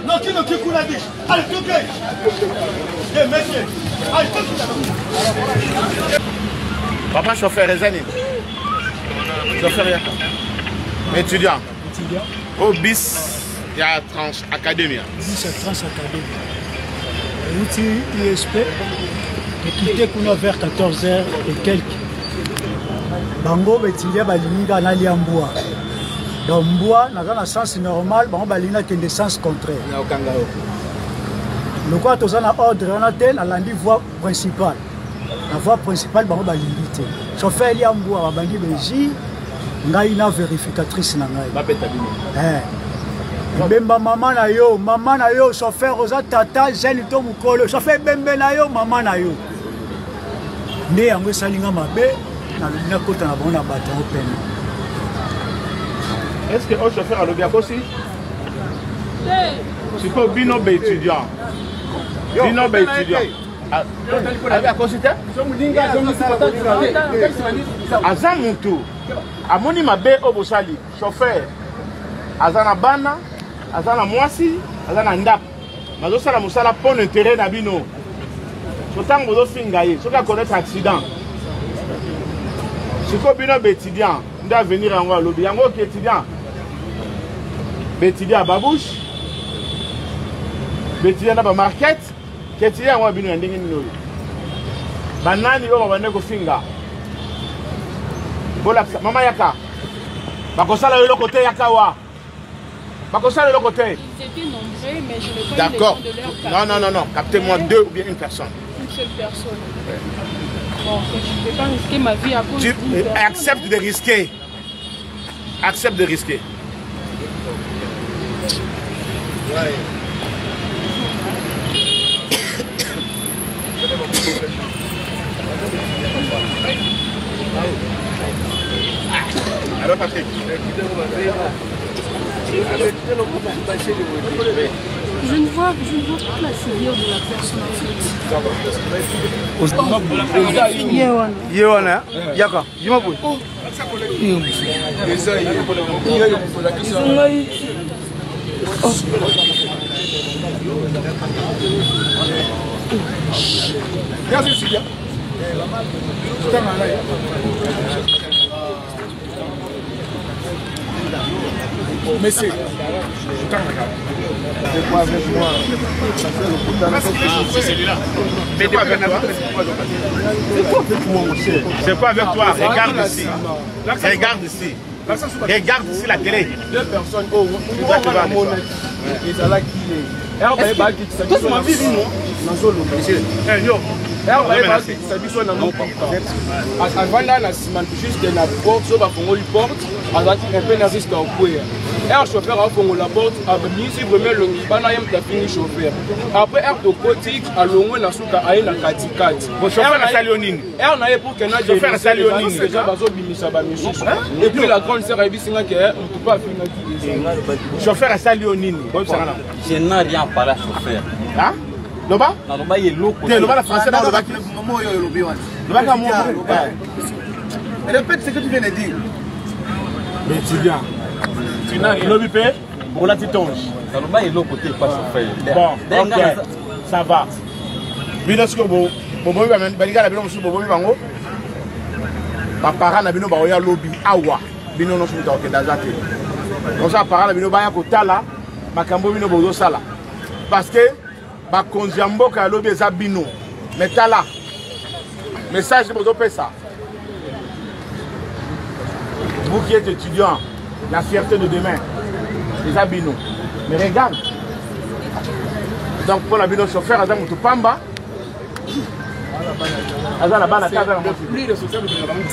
Non, qui ne quitte la dit. Allez, tout le messieurs. Allez, tout le papa, chauffeur, Rezani. Chauffeur, rien. Étudiant. Au bis, il y a Tranche Académie. Bis à Tranche Académie. L'outil ISP est quitté vers 14h et quelques. Bango, Betilia, Balinga, Naliamboua. Donc, Mboua, dans le sens normal, Bango, Balinga, qui est le sens contraire. Le quoi, tout ça, ordre, on a tel, à la voie principale. La voie principale, Bango, Balinga. Chauffeur, Liamboua, Bangi, Béji. Ngai na vérificatrice na ngai. Bemba mama na yo, chauffeur oza tata jeune to mukolo, chauffeur bembe na yo, mama na yo. Ne yango salinga mabe na lina kota na bona bato open. Est-ce que au chauffeur a le bien aussi? C'est pas bino be étudiant. Bino be étudiant. Avec à consulter? Azan Muntu. Amoni mabe obosali chauffeur azana bana azana mwasi azana ndap mazo sala musala pour intérêt na bino sotango zo finga ye soka connaître accident siko bino be étudiant nda venir yango lobi yango ki étudiant be étudiant babouche be étudiant na ba market ki étudiant yango bino ndingi nino banani o ba neko finga. Maman Yaka, Bakosala le côté Yakawa. Bakosala le côté. Ils étaient nombreux, mais je ne connais pas. D'accord. Non. Captez-moi deux ou bien une personne. Une seule personne. Ouais. Bon, je ne vais pas risquer ma vie à cause d'une personne. Accepte de risquer. Accepte de risquer. Ouais. Alors Patrick. Je ne vois pas la figure de la personne en fait. Yewana, Yaka, Jimaboui. Monsieur, c'est quoi avec moi? C'est celui-là. C'est quoi avec toi? C'est quoi avec toi? Regarde ici. Regarde ici. Regarde ici la télé. Deux personnes. Oh, un chauffeur a fait la porte, a mis vraiment le banayem qui a fini chauffeur. Après, un de côté, à l'ongwe na souka aïe na katikati. Bon chauffeur a salionine. Un aïe pour qu'un chauffeur a salionine. Déjà, bazo bimisa ba misu. Et puis la grande sœur a dit singa que on peut pas finir. Chauffeur a salionine. Je n'ai rien parlé à chauffeur. Hein? Loba? Non, Loba il est lourd. Loba la française dans Loba. Loba comme moi. Répète ce que tu viens de dire. Mais étudiant. Tu n'as rien lobby payé pour la titonge. Loba il est lourd côté pas chauffeur. Bon, ok, ça va. Binosko bo, bobo bi ba baliga la bino musu bobo bi bango. Papa na bino ba oya lobby awa. Bino no suta ok dazate. Comme ça papa na bino ba ya ko tala, makambo bino bozo sala. Parce que ba konziambo ka lobby eza bino. Mais tala. Message de bozo pesa. Vous qui êtes étudiant, la fierté de demain, les abino. Mais regarde. Donc pour la bino chauffeur, Adam Moutupamba, Adam la bana casa. Plus de social de la banque.